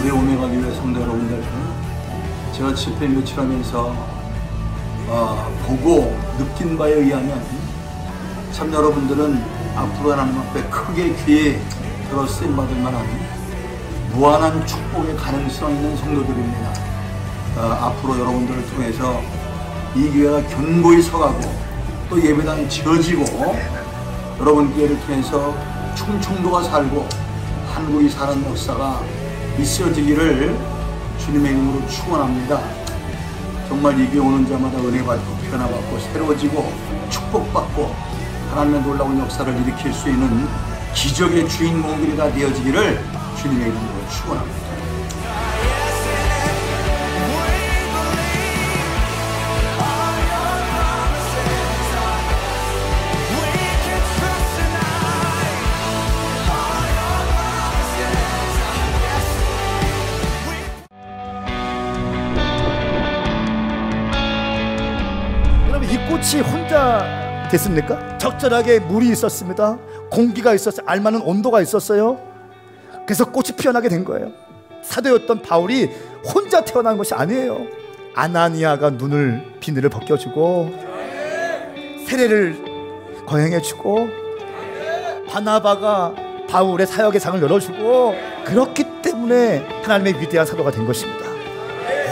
우리 오메가 교회 성도 여러분들, 제가 집회 며칠 하면서 보고 느낀 바에 의하면 참 여러분들은 앞으로 하나님 앞에 크게 귀에 들어 쓰임받을 만한 무한한 축복의 가능성 있는 성도들입니다. 앞으로 여러분들을 통해서 이 교회가 견고히 서가고 또 예배당이 지어지고 여러분 기회를 통해서 충청도가 살고 한국이 사는 역사가 있어지기를 주님의 이름으로 축원합니다. 정말 이 교회 오는 자마다 은혜 받고 변화받고 새로워지고 축복받고 하나님의 놀라운 역사를 일으킬 수 있는 기적의 주인공들이 다 되어지기를 주님의 이름으로 축원합니다. 이 꽃이 혼자 됐습니까? 적절하게 물이 있었습니다. 공기가 있었어요. 알맞은 온도가 있었어요. 그래서 꽃이 피어나게 된 거예요. 사도였던 바울이 혼자 태어난 것이 아니에요. 아나니아가 비늘을 벗겨주고 세례를 거행해주고 바나바가 바울의 사역의 장을 열어주고 그렇기 때문에 하나님의 위대한 사도가 된 것입니다.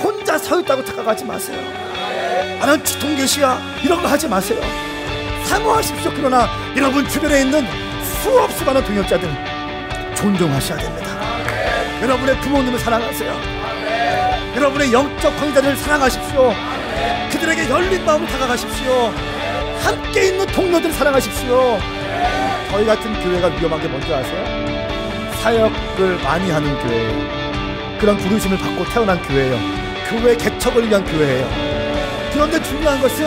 혼자 서 있다고 착각하지 마세요. 나는 지통계시야 이런 거 하지 마세요. 사모하십시오. 그러나 여러분 주변에 있는 수없이 많은 동역자들 존중하셔야 됩니다. 여러분의 부모님을 사랑하세요. 여러분의 영적 관계자를 사랑하십시오. 그들에게 열린 마음을 다가가십시오. 함께 있는 동료들을 사랑하십시오. 저희 같은 교회가 위험한 게 뭔지 아세요? 사역을 많이 하는 교회예요. 그런 부르심을 받고 태어난 교회예요. 교회 개척을 위한 교회예요. 그런데 중요한 것은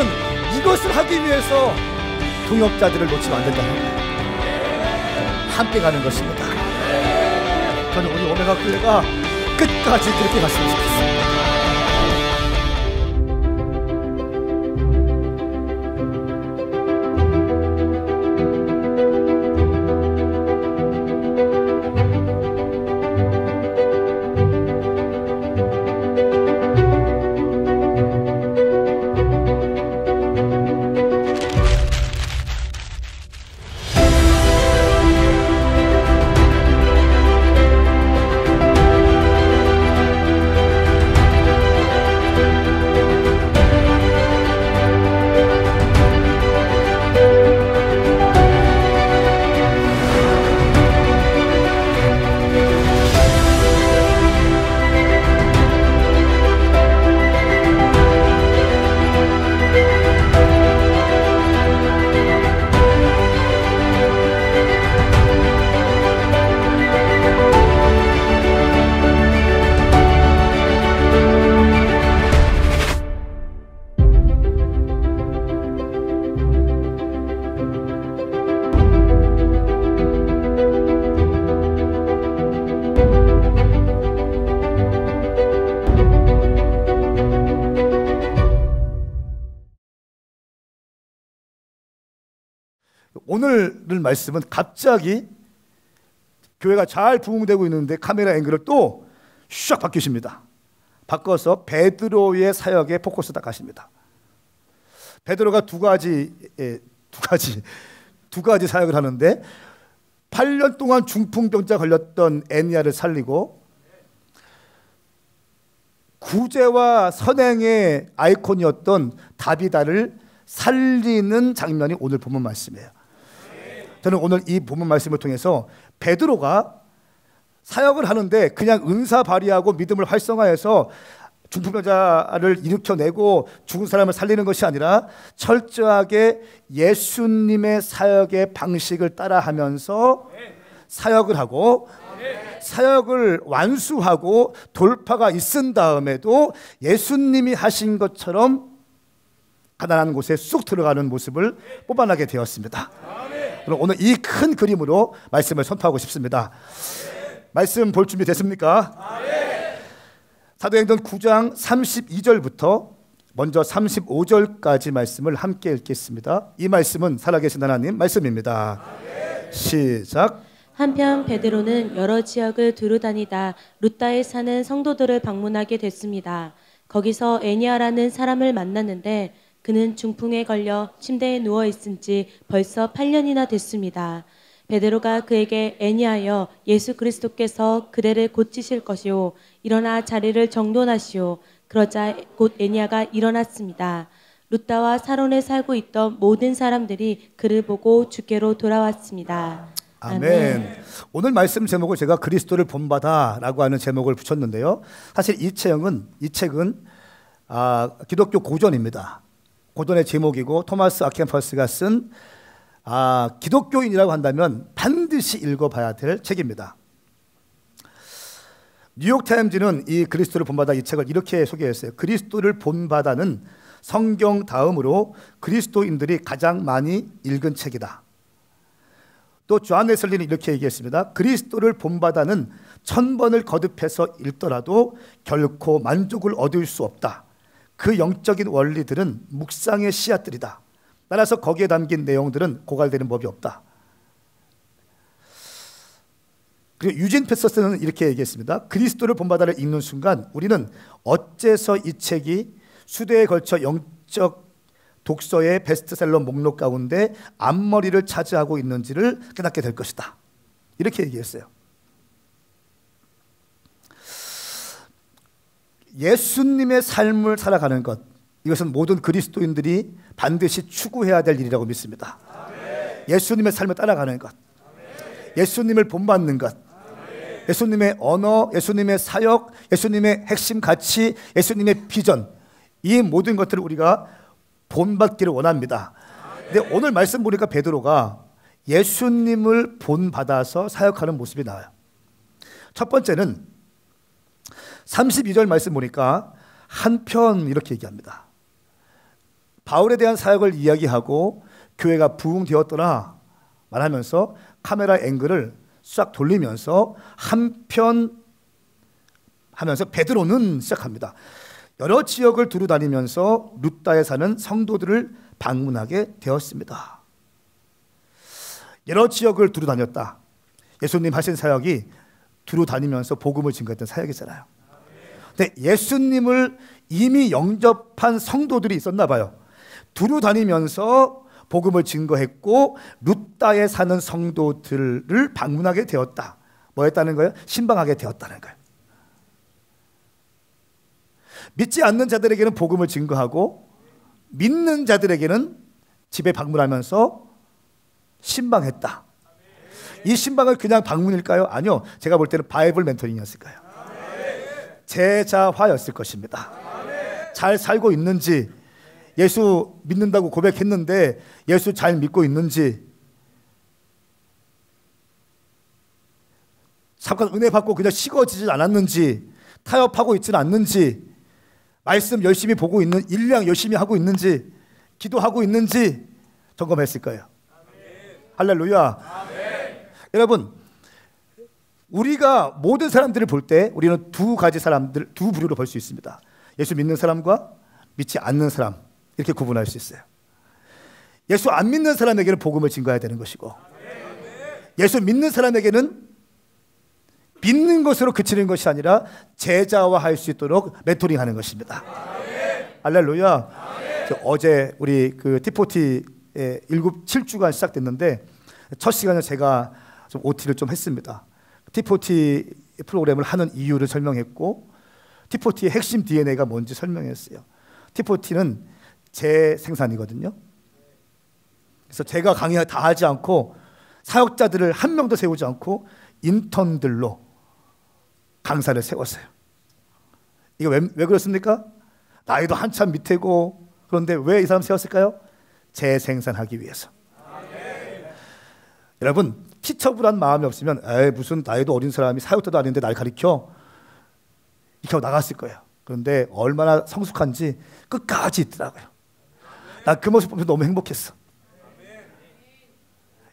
이것을 하기 위해서 동역자들을 놓치면 안 된다는 거예요. 함께 가는 것입니다. 저는 우리 오메가 교회가 끝까지 그렇게 갔으면 좋겠습니다. 오늘 말씀은 갑자기 교회가 잘 부흥되고 있는데 카메라 앵글을 또 샥 바뀌십니다. 바꿔서 베드로의 사역에 포커스 딱 하십니다. 베드로가 두 가지 사역을 하는데 8년 동안 중풍병자 걸렸던 애니아를 살리고 구제와 선행의 아이콘이었던 다비다를 살리는 장면이 오늘 본문 말씀이에요. 저는 오늘 이 본문 말씀을 통해서 베드로가 사역을 하는데 그냥 은사 발휘하고 믿음을 활성화해서 중풍병자를 일으켜내고 죽은 사람을 살리는 것이 아니라 철저하게 예수님의 사역의 방식을 따라하면서 사역을 하고 사역을 완수하고 돌파가 있은 다음에도 예수님이 하신 것처럼 가난한 곳에 쑥 들어가는 모습을 뽑아내게 되었습니다. 그럼 오늘 이 큰 그림으로 말씀을 선포하고 싶습니다. 말씀 볼 준비 됐습니까? 사도행전 9장 32절부터 먼저 35절까지 말씀을 함께 읽겠습니다. 이 말씀은 살아계신 하나님 말씀입니다. 시작. 한편 베드로는 여러 지역을 두루 다니다 루다에 사는 성도들을 방문하게 됐습니다. 거기서 애니아라는 사람을 만났는데 그는 중풍에 걸려 침대에 누워 있은 지 벌써 8년이나 됐습니다. 베드로가 그에게 애니아여, 예수 그리스도께서 그대를 고치실 것이요, 일어나 자리를 정돈하시오. 그러자 곧 애니아가 일어났습니다. 루다와 사론에 살고 있던 모든 사람들이 그를 보고 주께로 돌아왔습니다. 아멘. 오늘 말씀 제목을 제가 그리스도를 본받아라고 하는 제목을 붙였는데요. 사실 이 책은 기독교 고전입니다. 고전의 제목이고 토마스 아켄퍼스가 쓴 기독교인이라고 한다면 반드시 읽어봐야 될 책입니다. 뉴욕타임즈는 이 그리스도를 본받아 이 책을 이렇게 소개했어요. 그리스도를 본받아는 성경 다음으로 그리스도인들이 가장 많이 읽은 책이다. 또 존 웨슬리는 이렇게 얘기했습니다. 그리스도를 본받아는 1000번을 거듭해서 읽더라도 결코 만족을 얻을 수 없다. 그 영적인 원리들은 묵상의 씨앗들이다. 따라서 거기에 담긴 내용들은 고갈되는 법이 없다. 그리고 유진 패서스는 이렇게 얘기했습니다. 그리스도를 본받아를 읽는 순간 우리는 어째서 이 책이 수대에 걸쳐 영적 독서의 베스트셀러 목록 가운데 앞머리를 차지하고 있는지를 깨닫게 될 것이다. 이렇게 얘기했어요. 예수님의 삶을 살아가는 것, 이것은 모든 그리스도인들이 반드시 추구해야 될 일이라고 믿습니다. 예수님의 삶을 따라가는 것, 예수님을 본받는 것, 예수님의 언어, 예수님의 사역, 예수님의 핵심 가치, 예수님의 비전, 이 모든 것들을 우리가 본받기를 원합니다. 근데 오늘 말씀 보니까 베드로가 예수님을 본받아서 사역하는 모습이 나와요. 첫 번째는 32절 말씀 보니까 한편 이렇게 얘기합니다. 바울에 대한 사역을 이야기하고 교회가 부흥되었더라 말하면서 카메라 앵글을 싹 돌리면서 한편 하면서 베드로는 시작합니다. 여러 지역을 두루 다니면서 루다에 사는 성도들을 방문하게 되었습니다. 여러 지역을 두루 다녔다. 예수님 하신 사역이 두루 다니면서 복음을 증거했던 사역이잖아요. 근데 예수님을 이미 영접한 성도들이 있었나 봐요. 두루 다니면서 복음을 증거했고 루다에 사는 성도들을 방문하게 되었다. 뭐 했다는 거예요? 신방하게 되었다는 거예요. 믿지 않는 자들에게는 복음을 증거하고 믿는 자들에게는 집에 방문하면서 신방했다. 이 신방을 그냥 방문일까요? 아니요. 제가 볼 때는 바이블 멘토링이었을 거예요. 제자화였을 것입니다. 잘 살고 있는지, 예수 믿는다고 고백했는데 예수 잘 믿고 있는지, 잠깐 은혜 받고 그냥 식어지지 않았는지, 타협하고 있지는 않는지, 말씀 열심히 보고 있는, 일량 열심히 하고 있는지, 기도하고 있는지 점검했을 거예요. 할렐루야. 여러분, 우리가 모든 사람들을 볼 때 우리는 두 가지 사람들, 두 부류로 볼 수 있습니다. 예수 믿는 사람과 믿지 않는 사람, 이렇게 구분할 수 있어요. 예수 안 믿는 사람에게는 복음을 증거해야 되는 것이고, 예수 믿는 사람에게는 믿는 것으로 그치는 것이 아니라 제자화할 수 있도록 멘토링하는 것입니다. 할렐루야. 어제 우리 그 T40의 7주간 시작됐는데 첫 시간에 제가 좀 OT를 좀 했습니다. T40 프로그램을 하는 이유를 설명했고, T40의 핵심 DNA가 뭔지 설명했어요. T40는 재생산이거든요. 그래서 제가 강의 다 하지 않고 사역자들을 한 명도 세우지 않고 인턴들로 강사를 세웠어요. 이거 왜 그렇습니까? 나이도 한참 밑이고, 그런데 왜 이 사람 세웠을까요? 재생산하기 위해서. 여러분, 티처블한 마음이 없으면 무슨 나이도 어린 사람이 사역자도 아닌데 날 가르쳐? 이렇게 하고 나갔을 거예요. 그런데 얼마나 성숙한지 끝까지 있더라고요. 난 그 모습 보면서 너무 행복했어.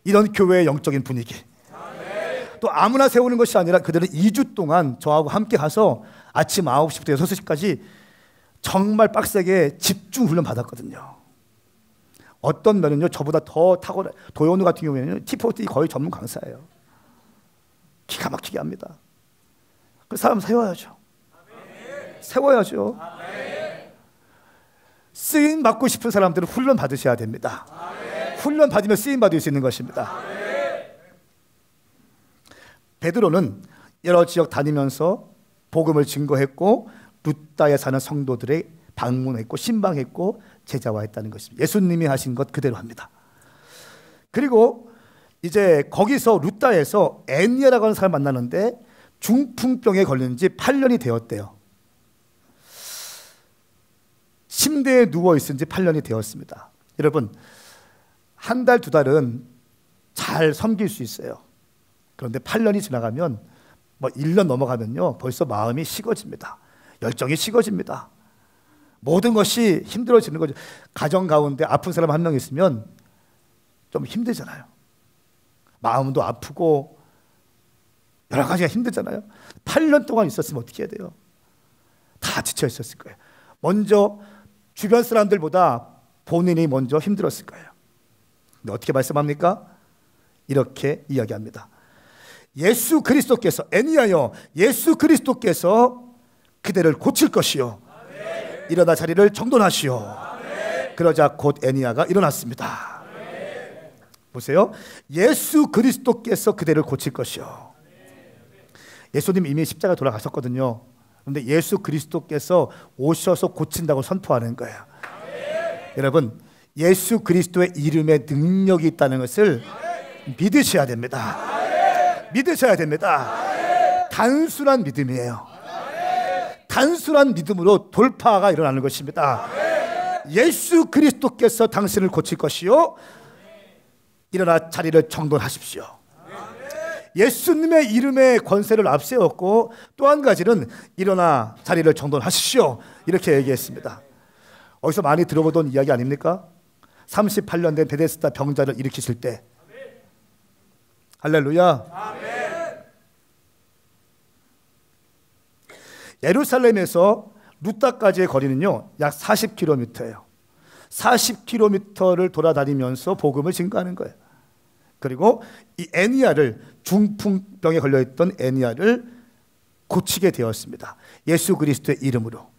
이런 교회의 영적인 분위기. 또 아무나 세우는 것이 아니라 그들은 2주 동안 저하고 함께 가서 아침 9시부터 6시까지 정말 빡세게 집중 훈련 받았거든요. 어떤 면은요, 저보다 더 탁월한 도현우 같은 경우에는 T40 거의 전문 강사예요. 기가 막히게 합니다. 그 사람 세워야죠. 세워야죠. 쓰임 받고 싶은 사람들은 훈련 받으셔야 됩니다. 훈련 받으면 쓰임 받을 수 있는 것입니다. 베드로는 여러 지역 다니면서 복음을 증거했고 루다에 사는 성도들의 방문했고 신방했고 제자화했다는 것입니다. 예수님이 하신 것 그대로 합니다. 그리고 이제 거기서 루다에서 애니아라고 하는 사람을 만나는데 중풍병에 걸린 지 8년이 되었대요. 침대에 누워 있은 지 8년이 되었습니다. 여러분, 한 달, 두 달은 잘 섬길 수 있어요. 그런데 8년이 지나가면 1년 넘어가면요 벌써 마음이 식어집니다. 열정이 식어집니다. 모든 것이 힘들어지는 거죠. 가정 가운데 아픈 사람 한 명 있으면 좀 힘들잖아요. 마음도 아프고 여러 가지가 힘들잖아요. 8년 동안 있었으면 어떻게 해야 돼요? 다 지쳐 있었을 거예요. 먼저 주변 사람들보다 본인이 먼저 힘들었을 거예요. 근데 어떻게 말씀합니까? 이렇게 이야기합니다. 예수 그리스도께서, 애니아여, 예수 그리스도께서 그대를 고칠 것이요 일어나 자리를 정돈하시오. 그러자 곧 애니아가 일어났습니다. 보세요. 예수 그리스도께서 그대를 고칠 것이요. 예수님 이미 십자가 돌아가셨거든요. 그런데 예수 그리스도께서 오셔서 고친다고 선포하는 거예요. 여러분, 예수 그리스도의 이름에 능력이 있다는 것을 믿으셔야 됩니다. 믿으셔야 됩니다. 단순한 믿음이에요. 단순한 믿음으로 돌파가 일어나는 것입니다. 예수 그리스도께서 당신을 고칠 것이요 일어나 자리를 정돈하십시오. 예수님의 이름의 권세를 앞세웠고 또 한 가지는 일어나 자리를 정돈하십시오 이렇게 얘기했습니다. 어디서 많이 들어보던 이야기 아닙니까? 38년 된 베데스다 병자를 일으키실 때. 할렐루야. 예루살렘에서 루다까지의 거리는요 약 40km예요. 40km를 돌아다니면서 복음을 증거하는 거예요. 그리고 이 애니아를, 중풍병에 걸려있던 애니아를 고치게 되었습니다. 예수 그리스도의 이름으로.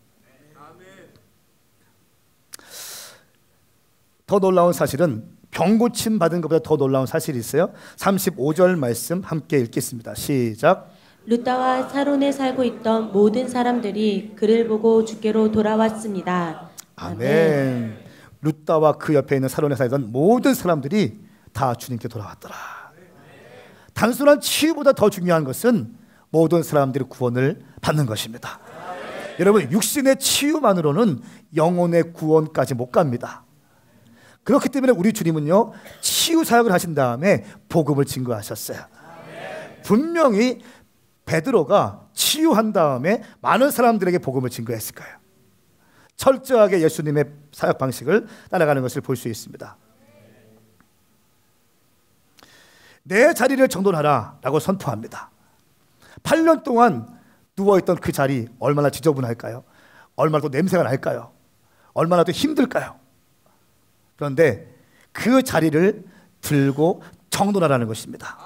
더 놀라운 사실은 병 고침 받은 것보다 더 놀라운 사실이 있어요. 35절 말씀 함께 읽겠습니다. 시작. 루다와 사론에 살고 있던 모든 사람들이 그를 보고 주께로 돌아왔습니다. 아멘. 루다와 그 옆에 있는 사론에 살던 모든 사람들이 다 주님께 돌아왔더라. 단순한 치유보다 더 중요한 것은 모든 사람들이 구원을 받는 것입니다. 여러분, 육신의 치유만으로는 영혼의 구원까지 못 갑니다. 그렇기 때문에 우리 주님은요 치유 사역을 하신 다음에 복음을 증거하셨어요. 분명히 베드로가 치유한 다음에 많은 사람들에게 복음을 증거했을 거예요. 철저하게 예수님의 사역 방식을 따라가는 것을 볼 수 있습니다. 내 자리를 정돈하라 라고 선포합니다. 8년 동안 누워있던 그 자리 얼마나 지저분할까요? 얼마나 또 냄새가 날까요? 얼마나 또 힘들까요? 그런데 그 자리를 들고 정돈하라는 것입니다.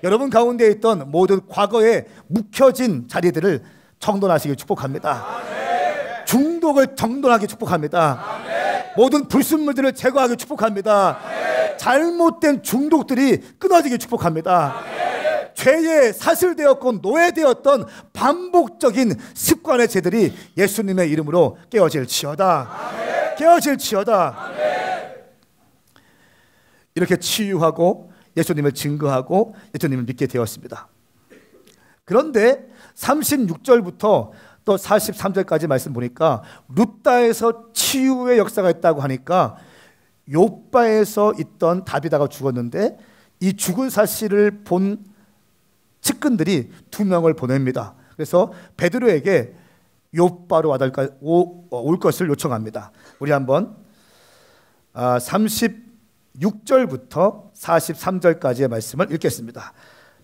여러분 가운데 있던 모든 과거에 묵혀진 자리들을 정돈하시길 축복합니다. 중독을 정돈하기 축복합니다. 모든 불순물들을 제거하기 축복합니다. 잘못된 중독들이 끊어지기 축복합니다. 죄에 사슬되었고 노예되었던 반복적인 습관의 죄들이 예수님의 이름으로 깨어질지어다. 깨어질지어다. 이렇게 치유하고 예수님을 증거하고 예수님을 믿게 되었습니다. 그런데 36절부터 또 43절까지 말씀 보니까 루다에서 치유의 역사가 있다고 하니까 요바에서 있던 다비다가 죽었는데 이 죽은 사실을 본 측근들이 2명을 보냅니다. 그래서 베드로에게 요바로 올 것을 요청합니다. 우리 한번 36절부터 43절까지의 말씀을 읽겠습니다.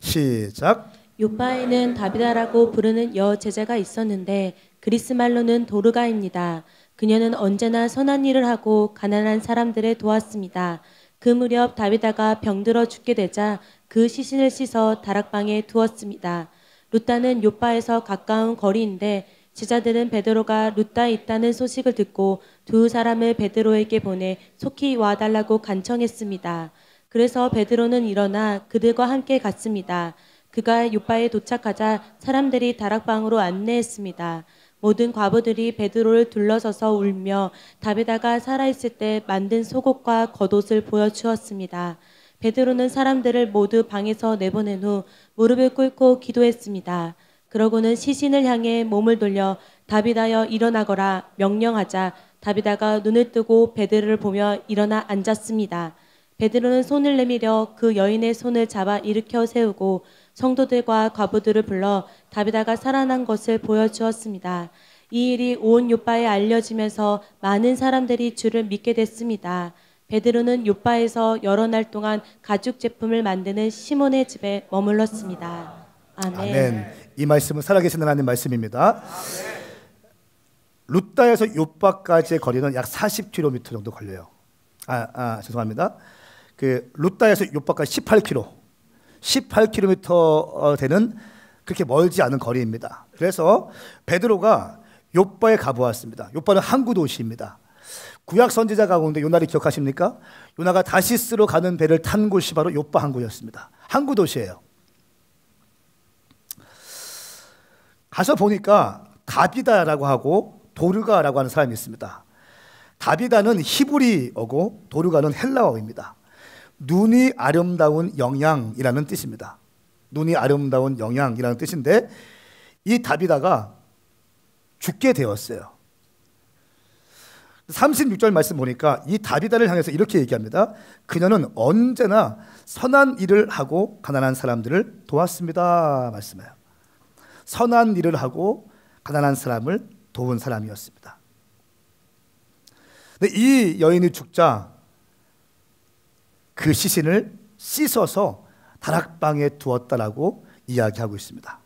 시작. 요바에는 다비다라고 부르는 여제자가 있었는데 그리스 말로는 도르가입니다. 그녀는 언제나 선한 일을 하고 가난한 사람들을 도왔습니다. 그 무렵 다비다가 병들어 죽게 되자 그 시신을 씻어 다락방에 두었습니다. 루다는 요빠에서 가까운 거리인데 제자들은 베드로가 루다에 있다는 소식을 듣고 두 사람을 베드로에게 보내 속히 와달라고 간청했습니다. 그래서 베드로는 일어나 그들과 함께 갔습니다. 그가 요빠에 도착하자 사람들이 다락방으로 안내했습니다. 모든 과부들이 베드로를 둘러서서 울며 다비다가 살아있을 때 만든 속옷과 겉옷을 보여주었습니다. 베드로는 사람들을 모두 방에서 내보낸 후 무릎을 꿇고 기도했습니다. 그러고는 시신을 향해 몸을 돌려 다비다여 일어나거라 명령하자 다비다가 눈을 뜨고 베드로를 보며 일어나 앉았습니다. 베드로는 손을 내밀어 그 여인의 손을 잡아 일으켜 세우고 성도들과 과부들을 불러 다비다가 살아난 것을 보여주었습니다. 이 일이 온 요빠에 알려지면서 많은 사람들이 주를 믿게 됐습니다. 베드로는 요빠에서 여러 날 동안 가죽 제품을 만드는 시몬의 집에 머물렀습니다. 아멘. 아멘. 이 말씀은 살아계신 하나님 말씀입니다. 루다에서 요빠까지의 거리는 약 40km 정도 걸려요. 죄송합니다. 그 루다에서 요빠까지 18km 되는 그렇게 멀지 않은 거리입니다. 그래서 베드로가 요빠에 가보았습니다. 요빠는 항구 도시입니다. 구약 선지자 가운데 요나를 기억하십니까? 요나가 다시스로 가는 배를 탄 곳이 바로 요빠 항구였습니다. 항구 도시예요. 가서 보니까 다비다라고 하고 도르가라고 하는 사람이 있습니다. 다비다는 히브리어고 도르가는 헬라어입니다. 눈이 아름다운 영양이라는 뜻입니다. 눈이 아름다운 영양이라는 뜻인데 이 다비다가 죽게 되었어요. 36절 말씀 보니까 이 다비다를 향해서 이렇게 얘기합니다. 그녀는 언제나 선한 일을 하고 가난한 사람들을 도왔습니다. 말씀해요. 선한 일을 하고 가난한 사람을 도운 사람이었습니다. 근데 이 여인이 죽자 그 시신을 씻어서 다락방에 두었다라고 이야기하고 있습니다.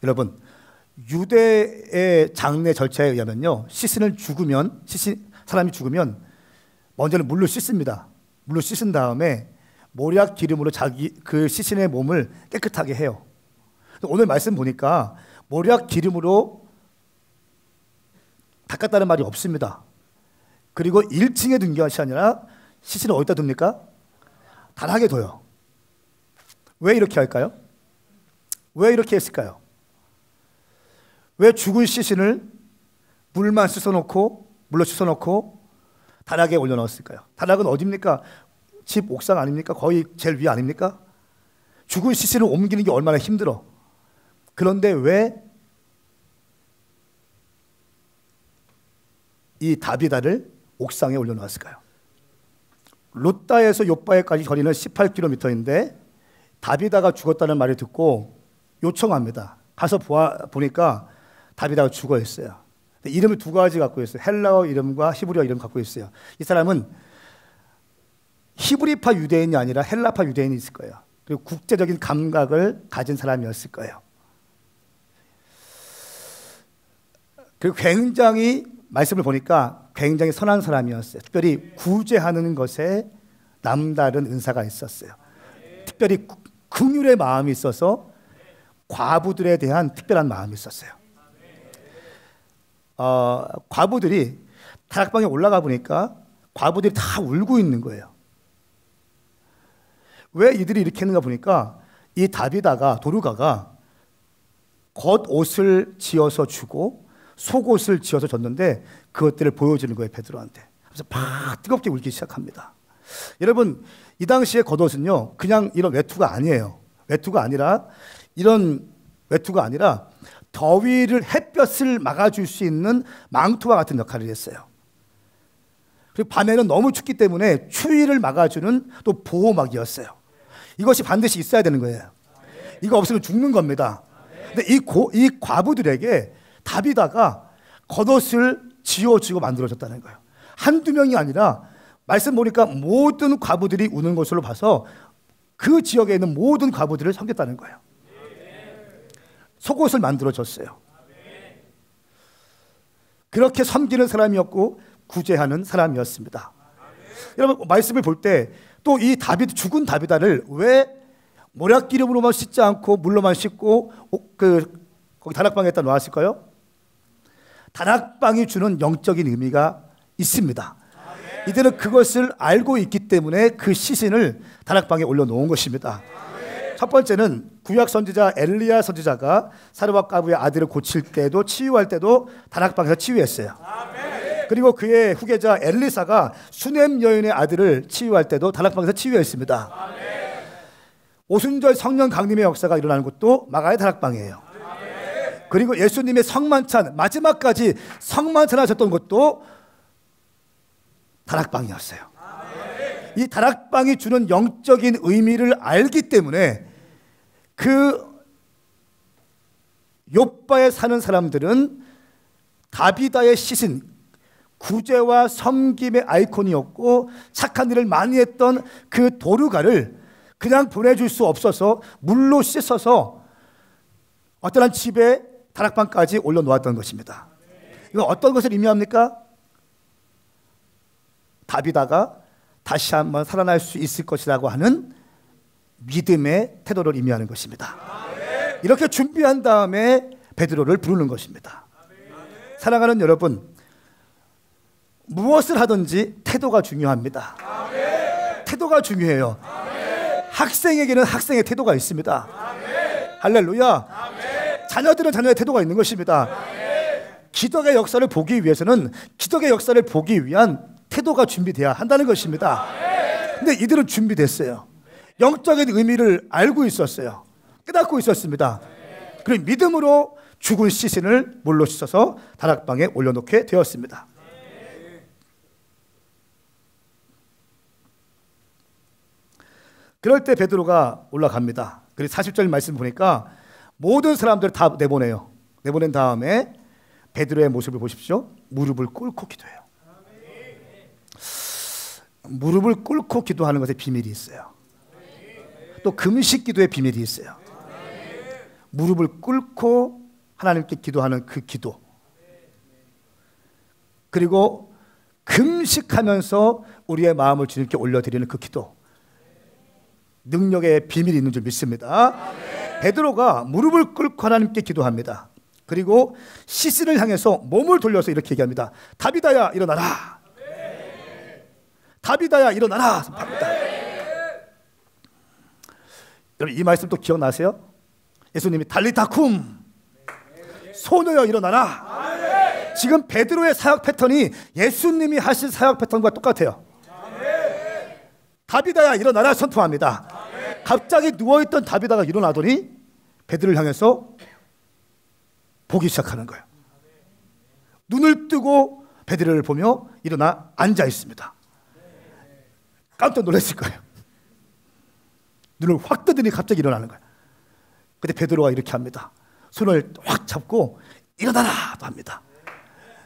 여러분, 유대의 장례 절차에 의하면요, 사람이 죽으면 먼저는 물로 씻습니다. 물로 씻은 다음에 모략 기름으로 그 시신의 몸을 깨끗하게 해요. 오늘 말씀 보니까 모략 기름으로 닦았다는 말이 없습니다. 그리고 1층에 둔 것이 아니라 시신을 어디다 둡니까? 다락에 둬요. 왜 이렇게 할까요? 왜 이렇게 했을까요? 왜 죽은 시신을 물로 씻어놓고 다락에 올려놓았을까요? 다락은 어디입니까? 집 옥상 아닙니까? 거의 제일 위 아닙니까? 죽은 시신을 옮기는 게 얼마나 힘들어. 그런데 왜 이 다비다를 옥상에 올려놓았을까요? 루다에서 요빠에까지 거리는 18km인데 다비다가 죽었다는 말을 듣고 요청합니다. 가서 보니까 다비다가 죽어 있어요. 이름을 두 가지 갖고 있어요. 헬라어 이름과 히브리어 이름 갖고 있어요. 이 사람은 히브리파 유대인이 아니라 헬라파 유대인이 있을 거예요. 그리고 국제적인 감각을 가진 사람이었을 거예요. 그리고 굉장히 말씀을 보니까 굉장히 선한 사람이었어요. 특별히 구제하는 것에 남다른 은사가 있었어요. 특별히 긍휼의 마음이 있어서 과부들에 대한 특별한 마음이 있었어요. 과부들이 다락방에 올라가 보니까 과부들이 다 울고 있는 거예요. 왜 이들이 이렇게 했는가 보니까 이 다비다가 도르가가 겉옷을 지어서 주고 속옷을 지어서 줬는데 그것들을 보여주는 거예요, 베드로한테. 그래서 막 뜨겁게 울기 시작합니다. 여러분, 이 당시에 겉옷은요, 그냥 이런 외투가 아니에요. 이런 외투가 아니라 더위를, 햇볕을 막아줄 수 있는 망토와 같은 역할을 했어요. 그리고 밤에는 너무 춥기 때문에 추위를 막아주는 또 보호막이었어요. 이것이 반드시 있어야 되는 거예요. 이거 없으면 죽는 겁니다. 근데 이 과부들에게 다비다가 겉옷을 지어주고 만들어줬다는 거예요. 한두 명이 아니라 말씀 보니까 모든 과부들이 우는 것으로 봐서 그 지역에 있는 모든 과부들을 섬겼다는 거예요. 속옷을 만들어줬어요. 그렇게 섬기는 사람이었고 구제하는 사람이었습니다. 여러분, 말씀을 볼 때 또 이 다비드, 죽은 다비다를 왜 모략기름으로만 씻지 않고 물로만 씻고 거기 다락방에다 놓았을까요? 다락방이 주는 영적인 의미가 있습니다. 이들은 그것을 알고 있기 때문에 그 시신을 다락방에 올려놓은 것입니다. 첫 번째는 구약 선지자 엘리야 선지자가 사르밧 가부의 아들을 고칠 때도, 치유할 때도 다락방에서 치유했어요. 그리고 그의 후계자 엘리사가 수넴 여인의 아들을 치유할 때도 다락방에서 치유했습니다. 오순절 성령 강림의 역사가 일어나는 곳도 마가의 다락방이에요. 그리고 예수님의 성만찬, 마지막까지 성만찬 하셨던 곳도 다락방이었어요. 이 다락방이 주는 영적인 의미를 알기 때문에 그 욥바에 사는 사람들은 다비다의 시신, 구제와 섬김의 아이콘이었고 착한 일을 많이 했던 그 도르가를 그냥 보내줄 수 없어서 물로 씻어서 어떠한 집에 다락방까지 올려놓았던 것입니다. 이건 어떤 것을 의미합니까? 다비다가 다시 한번 살아날 수 있을 것이라고 하는 믿음의 태도를 의미하는 것입니다. 이렇게 준비한 다음에 베드로를 부르는 것입니다. 사랑하는 여러분, 무엇을 하든지 태도가 중요합니다. 태도가 중요해요. 학생에게는 학생의 태도가 있습니다. 할렐루야. 자녀들은 자녀의 태도가 있는 것입니다. 기독의 역사를 보기 위해서는 기독의 역사를 보기 위한 태도가 준비돼야 한다는 것입니다. 근데 이들은 준비됐어요. 영적인 의미를 알고 있었어요. 깨닫고 있었습니다. 그리고 믿음으로 죽은 시신을 물로 씻어서 다락방에 올려놓게 되었습니다. 그럴 때 베드로가 올라갑니다. 그리고 40절 말씀 보니까 모든 사람들을 다 내보내요. 내보낸 다음에 베드로의 모습을 보십시오. 무릎을 꿇고 기도해요. 무릎을 꿇고 기도하는 것에 비밀이 있어요. 또 금식 기도의 비밀이 있어요. 무릎을 꿇고 하나님께 기도하는 그 기도, 그리고 금식하면서 우리의 마음을 주님께 올려드리는 그 기도, 능력의 비밀이 있는 줄 믿습니다. 베드로가 무릎을 꿇고 하나님께 기도합니다. 그리고 시신을 향해서 몸을 돌려서 이렇게 얘기합니다. 다비다야 일어나라. 다비다야 일어나라. 합니다. 여러분, 이 말씀 또 기억나세요? 예수님이 달리타쿰, 소녀여 일어나라. 지금 베드로의 사역 패턴이 예수님이 하신 사역 패턴과 똑같아요. 다비다야 일어나라 선포합니다. 갑자기 누워있던 다비다가 일어나더니 베드로를 향해서 보기 시작하는 거예요. 눈을 뜨고 베드로를 보며 일어나 앉아 있습니다. 깜짝 놀랐을 거예요. 눈을 확 뜨더니 갑자기 일어나는 거예요. 근데 베드로가 이렇게 합니다. 손을 확 잡고 일어나라 또 합니다.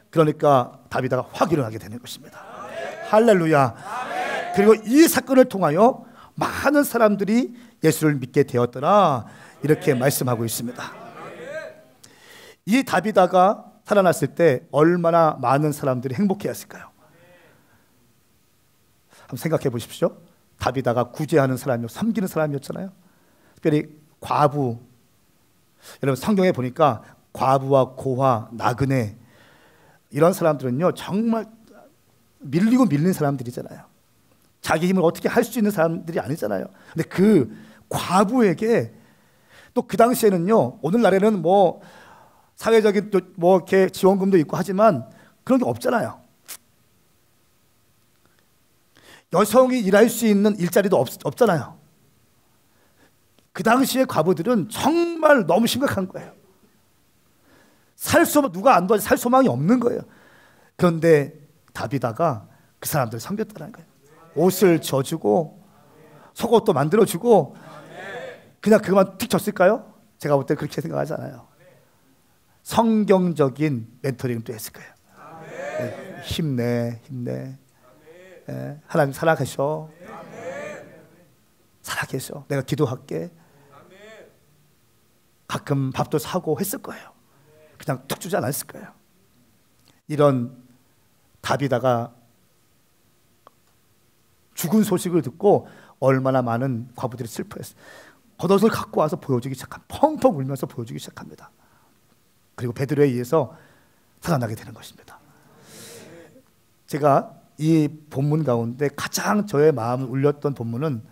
그러니까 다비다가 확 일어나게 되는 것입니다. 할렐루야. 그리고 이 사건을 통하여 많은 사람들이 예수를 믿게 되었더라, 이렇게 말씀하고 있습니다. 이 다비다가 살아났을 때 얼마나 많은 사람들이 행복해했을까요? 한번 생각해 보십시오. 다비다가 구제하는 사람이요, 섬기는 사람이었잖아요. 특별히 과부, 여러분 성경에 보니까 과부와 고아, 나그네, 이런 사람들은요 정말 밀리고 밀린 사람들이잖아요. 자기 힘을 어떻게 할 수 있는 사람들이 아니잖아요. 근데 그 과부에게 또 그 당시에는요, 오늘날에는 뭐 사회적인 또 뭐 이렇게 지원금도 있고 하지만 그런 게 없잖아요. 여성이 일할 수 있는 일자리도 없잖아요. 그 당시에 과부들은 정말 너무 심각한 거예요. 누가 안 도와서 살 소망이 없는 거예요. 그런데 다비다가 그 사람들을 섬겼다는 거예요. 옷을 져주고 속옷도 만들어주고. 그냥 그것만 틱 줬을까요? 제가 볼 때 그렇게 생각하지 않아요. 성경적인 멘토링도 했을 거예요. 네, 힘내. 네, 하나님 살아계셔. 살아계셔. 내가 기도할게. 가끔 밥도 사고 했을 거예요. 그냥 툭 주지 않았을 거예요. 이런 다비다가 죽은 소식을 듣고 얼마나 많은 과부들이 슬퍼했어요. 겉옷을 갖고 와서 보여주기 시작합니다. 펑펑 울면서 보여주기 시작합니다. 그리고 베드로에 의해서 살아나게 되는 것입니다. 제가 이 본문 가운데 가장 저의 마음을 울렸던 본문은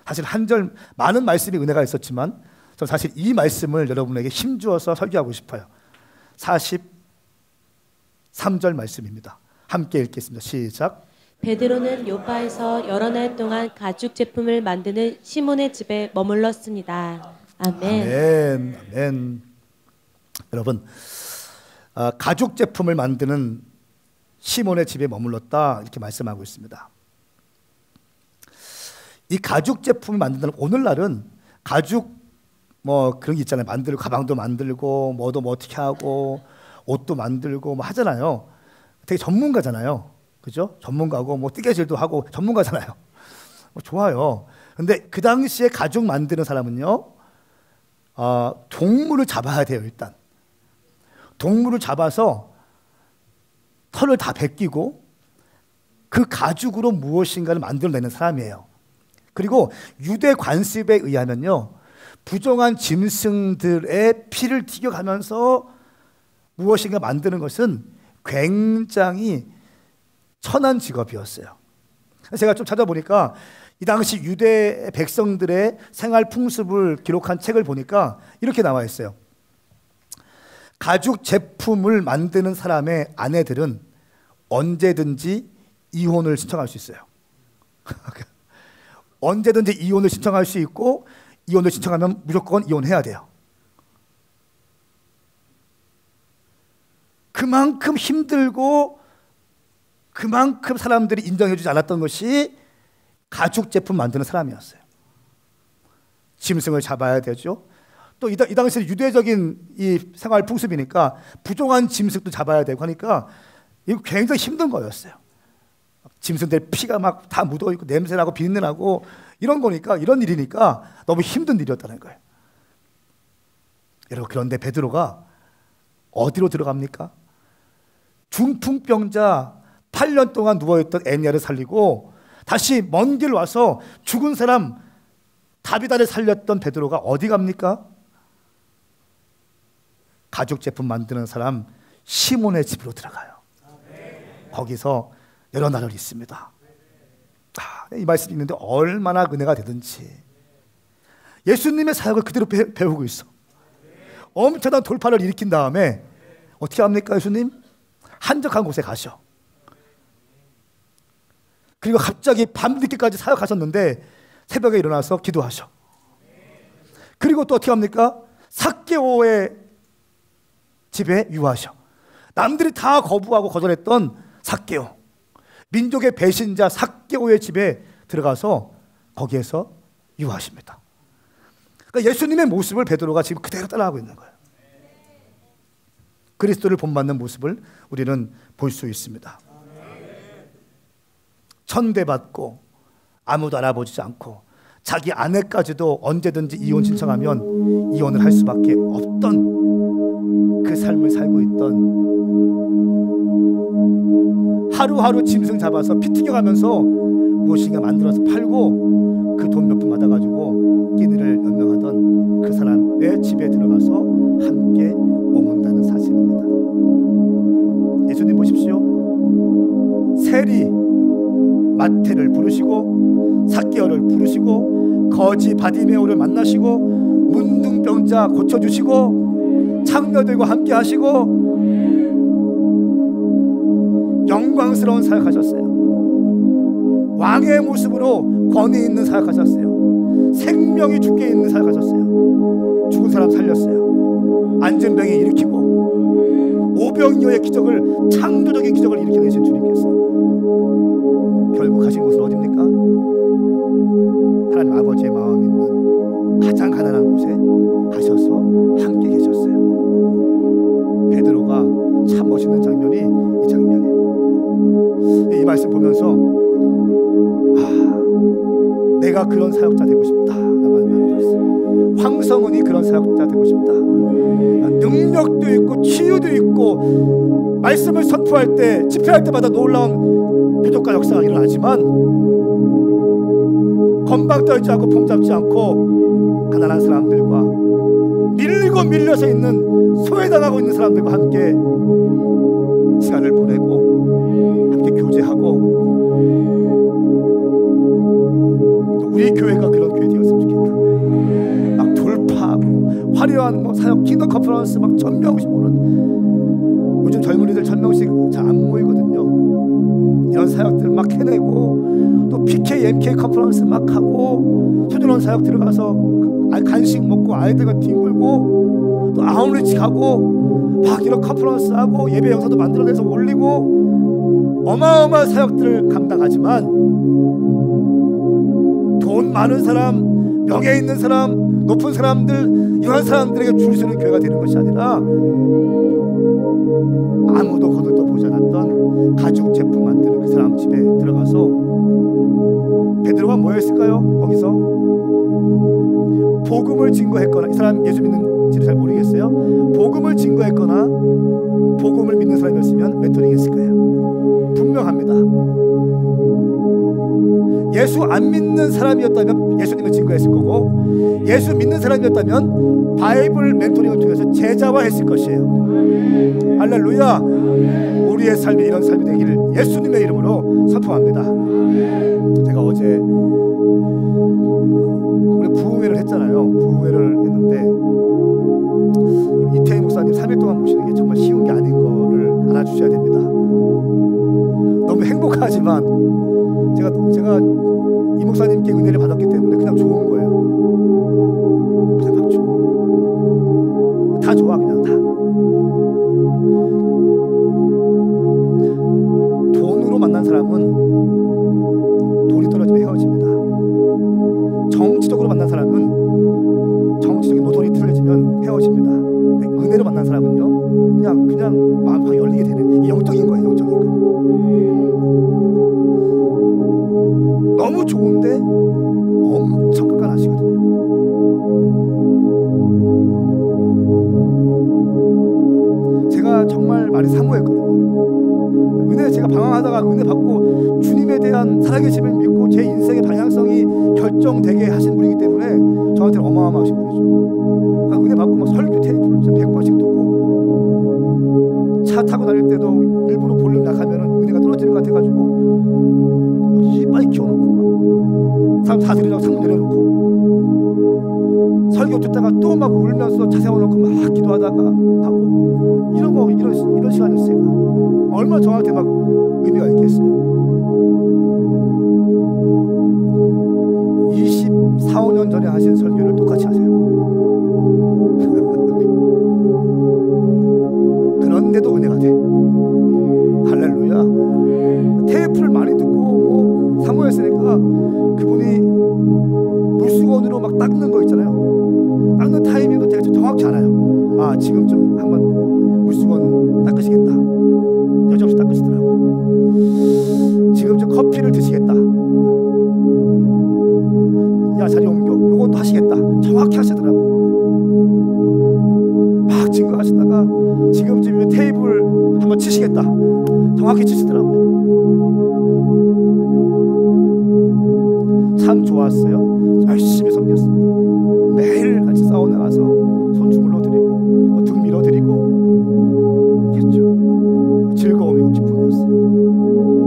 사실 한 절 많은 말씀이 은혜가 있었지만 저는 사실 이 말씀을 여러분에게 힘주어서 설교하고 싶어요. 43절 말씀입니다. 함께 읽겠습니다. 시작. 베드로는 요파에서 여러 날 동안 가죽 제품을 만드는 시몬의 집에 머물렀습니다. 아멘. 아멘. 아멘. 여러분, 가죽 제품을 만드는 시몬의 집에 머물렀다 이렇게 말씀하고 있습니다. 이 가죽 제품을 만든다는 오늘날은 가죽 뭐 그런 게 있잖아요. 만들고 가방도 만들고 뭐도 뭐 어떻게 하고 옷도 만들고 뭐 하잖아요. 되게 전문가잖아요. 그죠? 전문가고 뭐 뜨개질도 하고 전문가잖아요. 좋아요. 근데 그 당시에 가죽 만드는 사람은요, 동물을 잡아야 돼요. 일단 동물을 잡아서 털을 다 벗기고 그 가죽으로 무엇인가를 만들어내는 사람이에요. 그리고 유대 관습에 의하면요, 부정한 짐승들의 피를 튀겨가면서 무엇인가 만드는 것은 굉장히 천한 직업이었어요. 제가 좀 찾아보니까 이 당시 유대 백성들의 생활 풍습을 기록한 책을 보니까 이렇게 나와 있어요. 가죽 제품을 만드는 사람의 아내들은 언제든지 이혼을 신청할 수 있어요. 언제든지 이혼을 신청할 수 있고 이혼을 신청하면 무조건 이혼해야 돼요. 그만큼 힘들고 그만큼 사람들이 인정해주지 않았던 것이 가죽 제품 만드는 사람이었어요. 짐승을 잡아야 되죠. 또 이 당시 유대적인 이 생활 풍습이니까 부정한 짐승도 잡아야 되고 하니까 이거 굉장히 힘든 거였어요. 짐승들 피가 막 다 묻어 있고 냄새 나고 비린내 나고 이런 거니까, 이런 일이니까 너무 힘든 일이었다는 거예요. 여러분, 그런데 베드로가 어디로 들어갑니까? 중풍병자 8년 동안 누워있던 애니아를 살리고 다시 먼 길 와서 죽은 사람 다비다를 살렸던 베드로가 어디 갑니까? 가죽 제품 만드는 사람 시몬의 집으로 들어가요. 거기서 여러 날을 있습니다. 이 말씀이 있는데 얼마나 은혜가 되든지 예수님의 사역을 그대로 배우고 있어. 엄청난 돌파를 일으킨 다음에 어떻게 합니까? 예수님 한적한 곳에 가셔. 그리고 갑자기 밤늦게까지 사역하셨는데 새벽에 일어나서 기도하셔. 그리고 또 어떻게 합니까? 삭개오의 집에 유하셔. 남들이 다 거부하고 거절했던 삭개오, 민족의 배신자 삭개오의 집에 들어가서 거기에서 유하십니다. 그러니까 예수님의 모습을 베드로가 지금 그대로 따라하고 있는 거예요. 그리스도를 본받는 모습을 우리는 볼 수 있습니다. 천대받고 아무도 알아보지 않고 자기 아내까지도 언제든지 이혼 신청하면 이혼을 할 수밖에 없던 그 삶을 살고 있던, 하루하루 짐승 잡아서 피 튀겨가면서 무엇인가 만들어서 팔고 그 돈 몇 푼 받아가지고 끼니를 연명하던 그 사람의 집에 들어가서 함께 머문다는 사실입니다. 예수님 보십시오. 세리 마태를 부르시고 삭개오를 부르시고 거지 바디메오를 만나시고 문둥병자 고쳐주시고 창녀들과 함께 하시고 영광스러운 사역하셨어요. 왕의 모습으로 권위 있는 사역하셨어요. 생명이 죽게 있는 사역하셨어요. 죽은 사람 살렸어요. 안전병이 일으키고 오병이어의 기적을, 창조적인 기적을 일으켜내신 주님께서 결국 가신 곳은 어디입니까? 하나님 아버지의 마음이 있는 가장 가난한 곳에 가셔서 함께 계셨어요. 베드로가 참 멋있는 장면이 이 장면이에요. 이 말씀 보면서 내가 그런 사역자 되고 싶다 라고 말했어요. 황성은이 그런 사역자 되고 싶다. 능력도 있고 치유도 있고 말씀을 선포할 때, 집회할 때마다 놀라운 표적과 역사가 일어나지만 건방 떨지 않고 봉잡지 않고 가난한 사람들과 밀리고 밀려서 있는 소외당하고 있는 사람들과 함께 시간을 보내고 함께 교제하고 또 우리 교회가 그런 교회 되었으면 좋겠다. 막 돌파하고 화려한 뭐 사역 킹덤 컨퍼런스 막 1000명씩 오는, 요즘 젊은이들 1000명씩 잘 안 모이거든요. 이런 사역들 막 해내고 또 PK, MK 컨퍼런스 막 하고 초전원 사역 들어가서 간식 먹고 아이들과 뒹굴고 또 아웃리치 가고 막 이런 컨퍼런스 하고 예배 영상도 만들어내서 올리고 어마어마한 사역들을 감당하지만 돈 많은 사람, 명예 있는 사람, 높은 사람들, 이런 사람들에게 줄 서는 교회가 되는 것이 아니라 아무도 거들떠보지 않았던 가죽 제품 만드는 그 사람 집에 들어가서 베드로가 뭐 했을까요? 거기서 복음을 증거했거나, 이 사람 예수 믿는지를 잘 모르겠어요. 복음을 증거했거나 복음을 믿는 사람이었으면 멘토링 했을 거예요. 분명합니다. 예수 안 믿는 사람이었다면 예수님을 증거했을 거고, 예수 믿는 사람이었다면 바이블 멘토링을 통해서 제자화했을 것이에요. 할렐루야. 우리의 삶이 이런 삶이 되기를 예수님의 이름으로 선포합니다. 제가 어제 우리 부흥회를 했잖아요. 부흥회를 했는데 이태희 목사님 3일 동안 모시는 게 정말 쉬운 게 아닌 거를 알아주셔야 됩니다. 너무 행복하지만 제가 이 목사님께 은혜를 받았기 때문에 그냥 좋은 거예요. 그냥 막 좋아. 다 좋아. 그냥 다. 돈으로 만난 사람은 돈이 떨어지면 헤어집니다. 정치적으로 만난 사람은 정치적인 노선이 틀어지면 헤어집니다. 은혜로 만난 사람은요, 그냥 마음이 열리게 되는, 영적인 거예요. 영적인 거. 너무 좋은데 엄청 깐깐하시거든요. 제가 정말 많이 사모했거든요. 은혜, 제가 방황하다가 은혜 받고 주님에 대한 살아계심을 믿고 제 인생의 방향성이 결정되게 하신 분이기 때문에 저한테는 어마어마하신 분이죠. 그러니까 은혜 받고 막 설교 테이프를 100번씩 듣고 차 타고 다닐 때도 일부러 볼륨 약하면 은혜가 떨어지는 것 같아가지고 빨리 키워놓고 사람 다 들으라고 창문 내려놓고 설교 듣다가 또 막 울면서 차 세워놓고 막 기도하다가 하고 이런 시간이었어요. 얼마나 저한테 막 의미가 있겠어요. 24, 5년 전에 하신 설교를 똑같이 하세요. 그런데도 은혜가 돼. 할렐루야. 테이프를 많이 듣고 뭐 사모했으니까 그분이 물수건으로 막 닦는 거 있잖아요. 닦는 타이밍도 제가 정확히 알아요. 아, 지금쯤 한번 물수건 닦으시겠다. 여지없이 닦으시더라고요. 지금쯤 커피를 드시겠다. 야, 자리 옮겨. 요것도 하시겠다. 정확히 하시더라고요. 막 증거하시다가 지금쯤이면 테이블 한번 치시겠다. 정확히 치시더라고요. 참 좋았어요. 열심히 섬겼습니다. 매일 같이 사우나 가서 손 주물러 드리고 또 등 밀어 드리고 했죠. 즐거움이고 기쁨이었어요.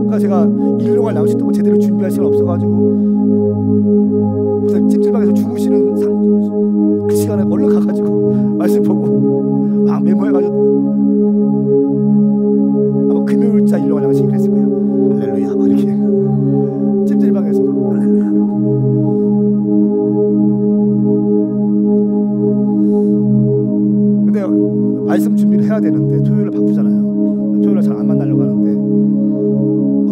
그러니까 제가 일용할 양식도 뭐 제대로 준비할 시간 없어가지고 찜질방에서 주무시는 그 시간에 얼른 가가지고 말씀 보고 막 메모해가지고 아마 금요일자 일용할 양식이 그랬을 거예요. 할렐루야 막 이렇게 찜질방에서 할렐루야. 근데 말씀 준비를 해야 되는데 토요일을 바쁘잖아요. 토요일에 잘 안 만나려고 하는데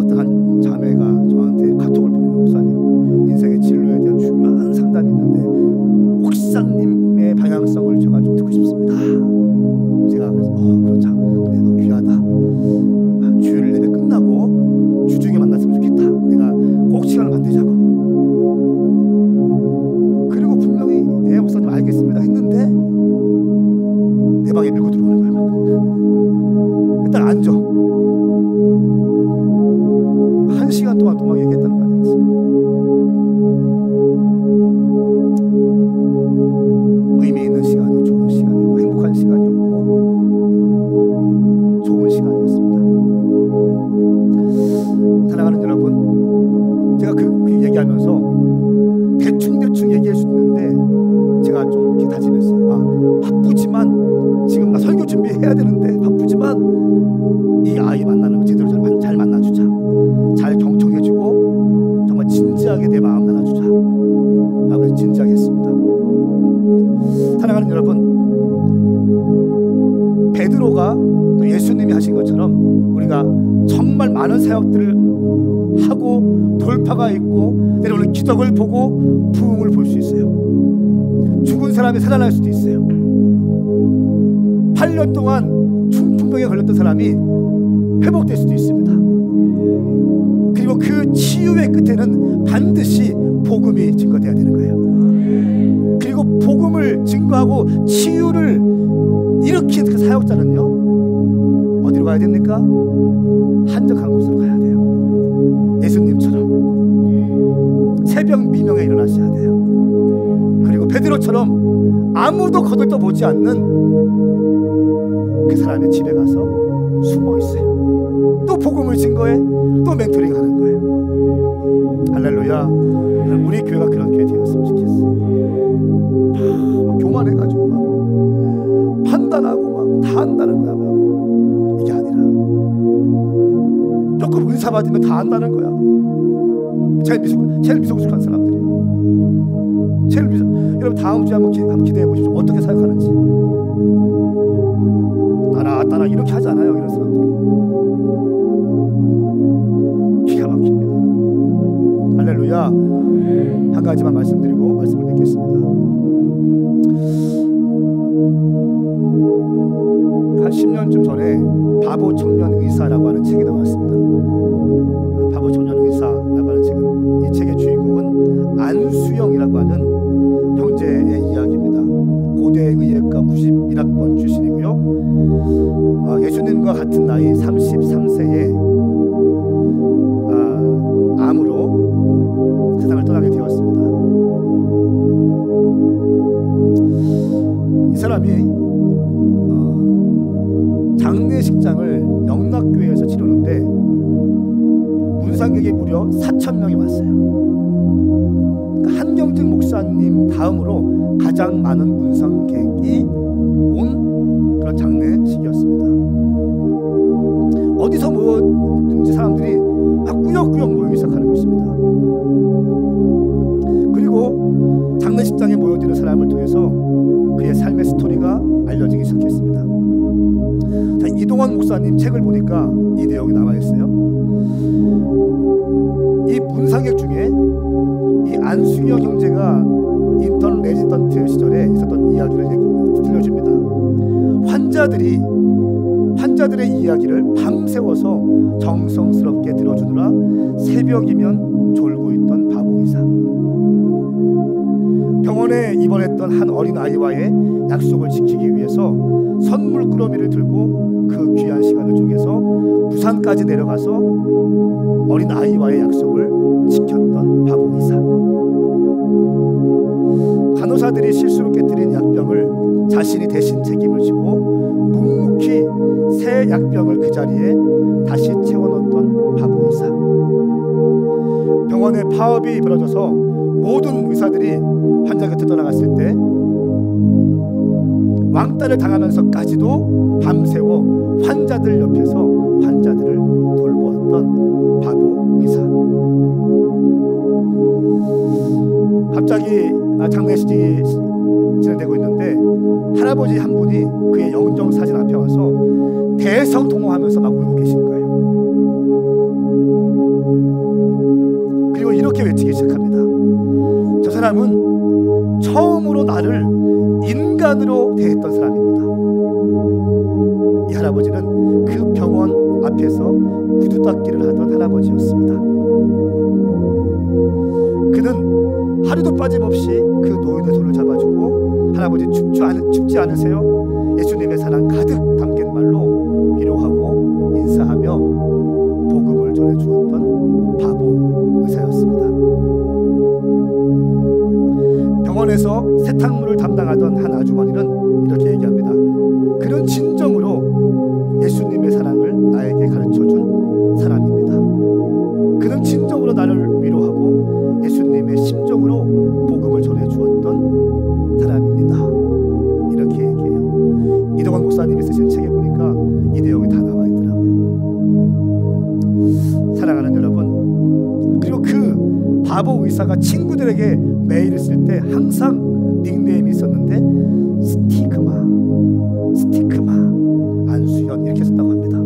어떤 한 자매가 저한테 카톡을 보내요. 목사님, 인생의 진로에 대한 중요한 상담이 있는데 목사님의 방향성을 제가 좀 듣고 싶습니다. 제가 그래서 그렇죠. 그래, 너 귀하다. 주일 예배 끝나고 주중에 만났으면 좋겠다. 내가 꼭 시간을 만들자고. 그리고 분명히 네 목사님 알겠습니다 했는데 내 방에 밀고 들어오는 거야. 일단 앉아. 1시간 동안 또 막 얘기했다는 거 아니겠어. 해야 되는데 바쁘지만 이 아이 만나는 거 제대로 잘 만나주자. 잘 경청해주고 정말 진지하게 내 마음 나눠주자 라고 해서 진지하게 했습니다. 사랑하는 여러분, 베드로가 또 예수님이 하신 것처럼 우리가 정말 많은 사역들을 하고 돌파가 있고 때로는 기적을 보고 부흥을 볼 수 있어요. 죽은 사람이 살아날 수도 있어요. 8년 동안 중풍병에 걸렸던 사람이 회복될 수도 있습니다. 그리고 그 치유의 끝에는 반드시 복음이 증거돼야 되는 거예요. 그리고 복음을 증거하고 치유를 일으킨 그 사역자는요, 어디로 가야 됩니까? 한적한 곳으로 가야 돼요. 예수님처럼 새벽 미명에 일어나셔야 돼요. 그리고 베드로처럼 아무도 거들떠 보지 않는 그 사람의 집에 가서 숨어 있어요. 또 복음을 증거해, 또 멘토링 하는 거예요. 할렐루야. 우리 교회가 그런 교회 되었으면 좋겠어요. 막 교만해가지고 막 판단하고 막 다 한다는 거야. 막 이게 아니라 조금 은사 받으면 다 한다는 거야. 제일 미성숙한 사람들이에요. 여러분 다음 주에 한번 기대해 보십시오. 어떻게 사역하는지. 따라 이렇게 하지 않아요. 이런 사람들 기가 막힙니다. 할렐루야. 한 가지만 말씀드리고 말씀을 맺겠습니다. 한 10년쯤 전에 바보 청년 의사라고 하는 책이 나왔습니다. 바보 청년 의사라고 하는 책은, 이 책의 주인공은 안수영이라고 하는 형제의 이야기입니다. 고대 의예과 91학번 출신이고요. 예수님과 같은 나이 33세에 암으로 세상을 떠나게 되었습니다. 이 사람이 장례식장을 영락교회에서 치르는데 문상객이 무려 4,000명이 왔어요. 그러니까 한경직 목사님 다음으로 가장 많은 문상객이 온 그런 장례식이었습니다. 어디서 모였든지 사람들이 막 꾸역꾸역 모이기 시작하는 것입니다. 그리고 장례식장에 모여드는 사람을 통해서 그의 삶의 스토리가 알려지기 시작했습니다. 자, 이동원 목사님 책을 보니까 이 내용이 나와 있어요. 이 문상객 중에 이 안수영 형제가 인턴 레지던트 시절에 있었던 이야기를 들려줍니다. 환자들의 이야기를 밤새워서 정성스럽게 들어주느라 새벽이면 졸고 있던 바보 의사. 병원에 입원했던 한 어린 아이와의 약속을 지키기 위해서 선물 꾸러미를 들고 그 귀한 시간을 쪼개서 부산까지 내려가서 어린 아이와의 약속을 지켰던 바보 의사. 간호사들이 실수로 깨뜨린 약병을 자신이 대신 책임을 지고 묵묵히 새 약병을 그 자리에 다시 채워넣었던 바보 의사. 병원에 파업이 벌어져서 모든 의사들이 환자 곁에 떠나갔을 때 왕따를 당하면서까지도 밤새워 환자들 옆에서 환자들을 돌보았던 바보 의사. 갑자기 장례식이 진행되고 있는데 할아버지 한 분이 그의 영정사진 앞에 와서 대성통곡하면서 막 울고 계신 거예요. 그리고 이렇게 외치기 시작합니다. 저 사람은 처음으로 나를 인간으로 대했던 사람입니다. 이 할아버지는 그 병원 앞에서 구두 닦기를 하던 할아버지였습니다. 그는 하루도 빠짐없이 그 노인의 손을 잡아주고 할아버지 춥지 않으세요? 예수님의 사랑 가득 담긴 말로 위로하고 인사하며 복음을 전해주었던 바보 의사였습니다. 병원에서 세탁물을 담당하던 한 아주머니는 이렇게 얘기합니다. 그는 진정으로 예수님의 사랑을 나에게 가르쳐준 사람입니다. 그는 진정으로 나를 위로하고 예수님의 심정으로 복음을 전해주었던 사람입니다. 이렇게 얘기해요. 이동환 목사님이 목사가 친구들에게 메일을 쓸 때 항상 닉네임이 있었는데 스티그마, 안수현 이렇게 썼다고 합니다.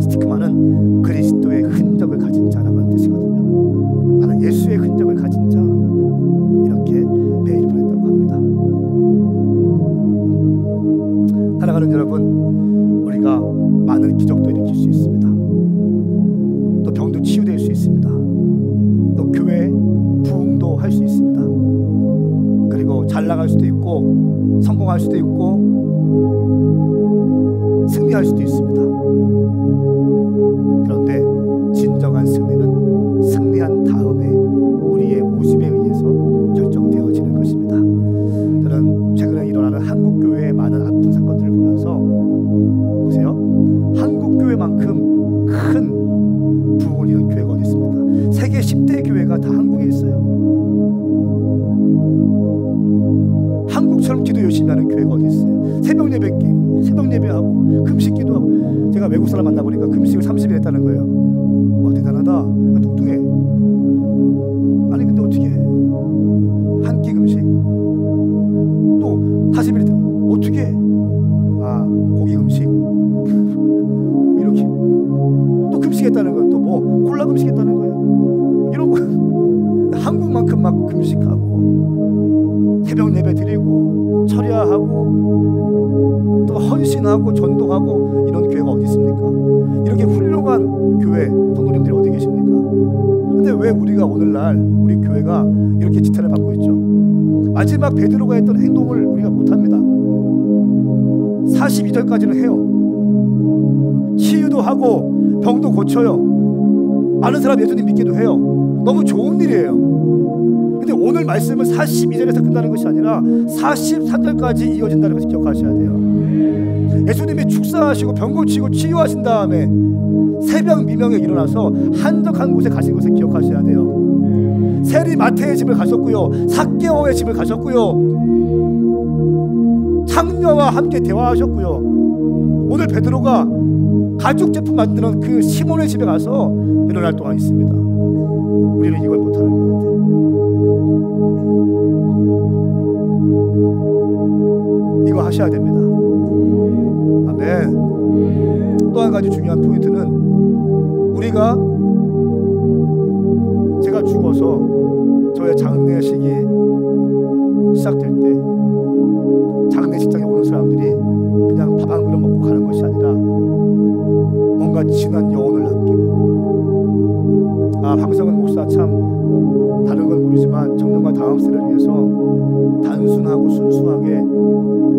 스티그마는 그리스도의 흔적을 가진 자라고 하는 뜻이거든요. 나는 예수의 흔적을 가진 자, 이렇게 메일을 보냈다고 합니다. 사랑하는 여러분, 우리가 많은 기적도 일으킬 수 있습니다. 또 병도 치유될 수 있습니다. 또 교회 부흥도 할 수 있습니다. 그리고 잘 나갈 수도 있고 성공할 수도 있고 승리할 수도 있습니다. 그런데 진정한 승리는 승리한 다음에 우리의 모습에 의해서 결정되어지는 것입니다. 저는 최근에 일어나는 한국교회의 많은 아픈 사건들을 보면서 보세요. 한국교회만큼 큰 부흥을 이룬 교회가 어디 있습니까? 세계 10대 교회가 다 한국에 있어요. 한국처럼 기도 열심히 하는 교회가 어디 있어요? 새벽 예배하고 금식 기도하고. 제가 외국 사람 만나보니까 금식을 30일 했다는 거예요. 와, 대단하다. 똑똑해. 아니 근데 어떻게 한 끼 금식 또 40일 했다. 어떻게 고기 금식 이렇게 또 금식했다는 거예요. 또 뭐 콜라 금식했다는 거예요. 이런 거 한국만큼 막 금식하고 새벽 예배 드리고 철야하고 또 헌신하고 전도하고 이런 교회가 어디 있습니까? 이렇게 훌륭한 교회 성도님들이 어디 계십니까? 근데 왜 우리가 오늘날 우리 교회가 이렇게 지탄을 받고 있죠? 마지막 베드로가 했던 행동을 우리가 못합니다. 42절까지는 해요. 치유도 하고 병도 고쳐요. 많은 사람 예수님 믿기도 해요. 너무 좋은 일이에요. 근데 오늘 말씀은 42절에서 끝나는 것이 아니라 43절까지 이어진다는 것을 기억하셔야 돼요. 예수님이 축사하시고 병 고치고 치유하신 다음에 새벽 미명에 일어나서 한적한 곳에 가신 것을 기억하셔야 돼요. 세리 마태의 집을 가셨고요, 삭개오의 집을 가셨고요, 창녀와 함께 대화하셨고요. 오늘 베드로가 가죽 제품 만드는 그 시몬의 집에 가서 이런 날 동안 있습니다. 우리는 이걸 못하는 것 같아요. 이거 하셔야 됩니다. 아멘. 또 한 가지 중요한 포인트는 우리가 제가 죽어서 저의 장례식이 시작될 때 장례식장에 오는 사람들이 그냥 밥 한 그릇 먹고 가는 것이 아니라 뭔가 진한 여운을 남기고, 황성은 목사 참 다른 건 모르지만 청년과 다음 세대를 위해서 단순하고 순수하게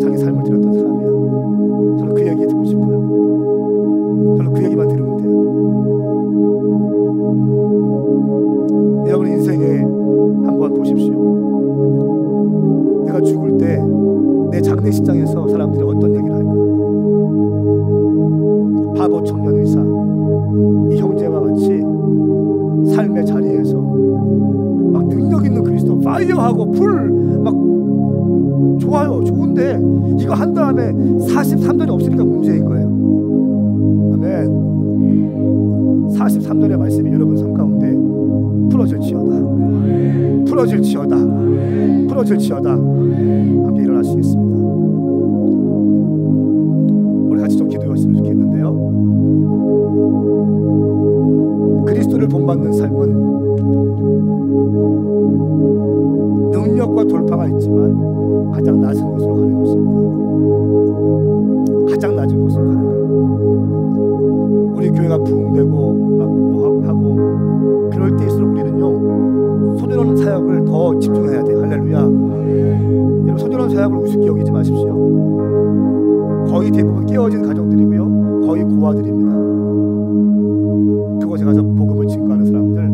자기 삶을 드렸던 사람이야. 저는 그 얘기 듣고 싶어요. 저는 그 얘기만 들으면 돼요. 여러분 인생에 한번 보십시오. 내가 죽을 때 내 장례식장에서 사람들이 어떤 얘기를 할까? 바보 청년 의사, 이 형제와 같이 삶의 자리에서 막 능력 있는 그리스도 파이어하고 불 막 좋아요, 좋은데 이거 한 다음에 43절이 없으니까 문제인 거예요. 아멘. 43절의 말씀이 여러분 삶 가운데 풀어질지어다. 함께 일어나시겠습니다. 우리 같이 좀 기도했으면 좋겠는데요. 그리스도를 본받는 삶은 능력과 돌파가 있지만 가장 낮은 곳으로 가는 것입니다. 가장 낮은 곳으로 가는 거예요. 우리 교회가 부흥되고 막 뭐 하고 그럴 때일수록 우리는요, 소년원 사역을 더 집중해야 돼요. 할렐루야. 여러분, 소년원 사역을 우습게 여기지 마십시오. 거의 대부분 깨어진 가정들이고요, 거의 고아들입니다. 그곳에 가서 복음을 증거하는 사람들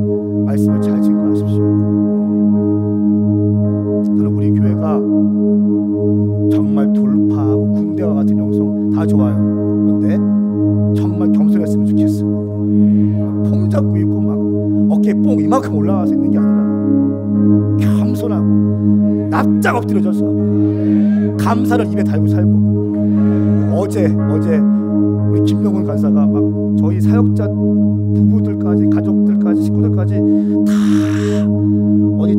말씀을 잘 증거하십시오. 저는 우리 교회가 정말 돌파하고 군대와 같은 영성 다 좋아요. 그런데 정말 겸손했으면 좋겠어. 폼 잡고 있고 막 어깨에 뽕 이만큼 올라와서 있는 게 아니라 겸손하고 납작 엎드려져서 감사를 입에 달고 살고 어제 우리 김명훈 간사가 막 저희 사역자 부부들까지, 가족들까지, 식구들까지 다 어디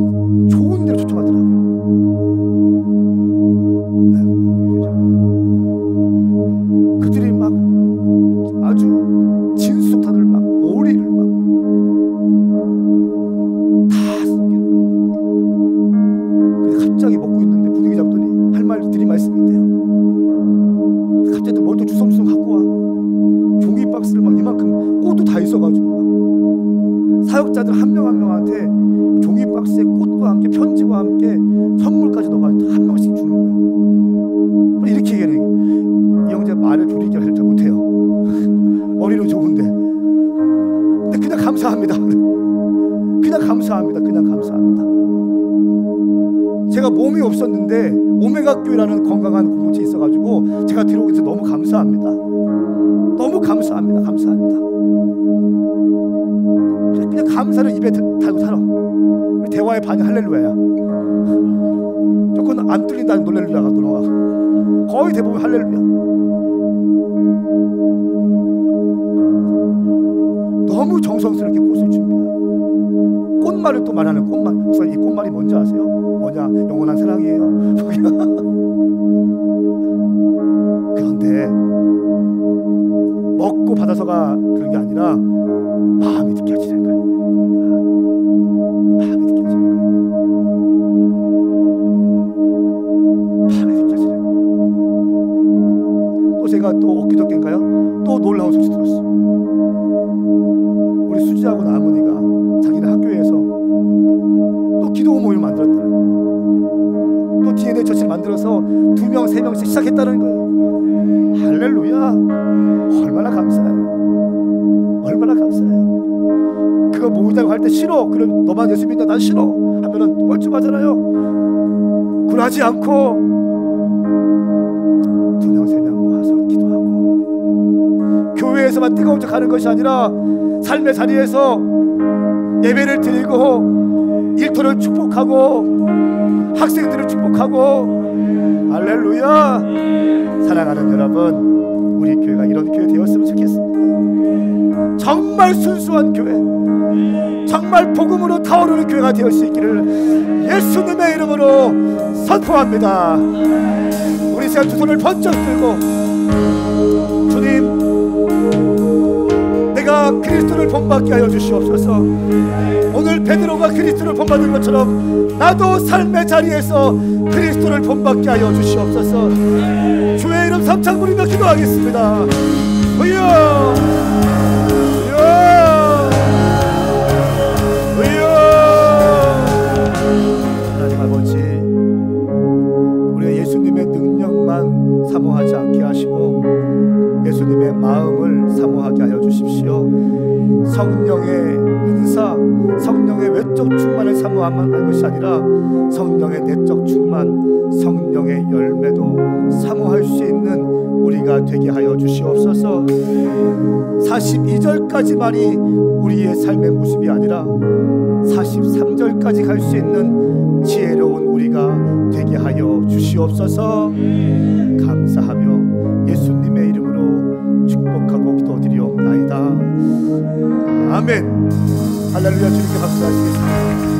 좋은 데로 초청하더라고요. 그들이 막 아주 진수성탄을 막 오리를 막 다 숨기는 거예요. 근데 갑자기 먹고 있는데 분위기 잡더니 할 말 드린 말씀이 있대요. 갑자기 뭘 또 주섬주섬 갖고 와. 종이 박스를 막 이만큼 꽃도 다 있어가지고 막 사역자들 한 명 한 명한테 종이 박스에 꽃과 함께 편지와 함께 선물까지 넣어가지고 한 명씩 주는 거예요. 이렇게 얘기해. 이 형제 말을 줄이게 잘 못해요. 머리는 좋은데. 근데 그냥 감사합니다. 그냥 감사합니다. 그냥 감사합니다. 제가 몸이 없었는데 오메가 교회라는 건강한 공동체 있어가지고 제가 들어오게 돼서 너무 감사합니다. 너무 감사합니다. 감사합니다. 그냥 감사를 입에 달고 살아. 우리 대화의 반응 할렐루야야. 조금 안 뚫린다는 놀렐루야가 들어가. 거의 대부분 할렐루야. 너무 정성스럽게 꽃을 준비해요. 꽃말을 또 말하는 꽃말. 목사님, 이 꽃말이 뭔지 아세요? 뭐냐? 영원한 사랑이에요. 그런데 먹고 받아서가 그런 게 아니라 마음이 느껴지는 거예요. 마음이 느껴지는 거예요. 마음이 느껴지는 거예요. 또 제가 또 엊그저께인가요? 또 놀라운 소식 들었어. 우리 수지하고 나문이가 자기네 학교에서 또 기도 모임을 만들었다는 거예요. 또 DNA 처치를 만들어서 2명, 3명씩 시작했다는 거예요. 할렐루야. 얼마나 감사해요. 얼마나 감사해요. 그거 모이자고 할 때 싫어. 그럼 너만 예수 믿는다. 난 싫어. 하면은 뻘쭘하잖아요. 그러지 않고 2명, 3명 모아서 기도하고 교회에서만 뜨거운 척 하는 것이 아니라 삶의 자리에서 예배를 드리고 일터를 축복하고 학생들을 축복하고. 할렐루야. 사랑하는 여러분, 우리 교회가 이런 교회 되었으면 좋겠습니다. 정말 순수한 교회, 정말 복음으로 타오르는 교회가 되을 수 있기를 예수님의 이름으로 선포합니다. 우리 시간 두 손을 번쩍 들고, 주님, 내가 그리스도를 본받게 하여 주시옵소서. 오늘 베드로가 그리스도를 본받은 것처럼 나도 삶의 자리에서 그리스도를 본받게 하여 주시옵소서. 주의 이름 삼창 부리며 기도하겠습니다. 주여, 주여, 주여. 하나님 아버지, 우리가 예수님의 능력만 사모하지 않게 하시고 예수님의 마음을 사모하게 하여 주십시오. 성령의 은사, 성령의 외적 충만을 사모하면 할 것이 아니라 성령의 내적 충만, 성령의 열매도 사모할 수 있는 우리가 되게 하여 주시옵소서. 42절까지만이 우리의 삶의 모습이 아니라 43절까지 갈 수 있는 지혜로운 우리가 되게 하여 주시옵소서. 감사하며 예수님의 이름으로 축복하고 기도드리옵나이다. 아멘. 할렐루야. 주님께 박수하시겠습니다.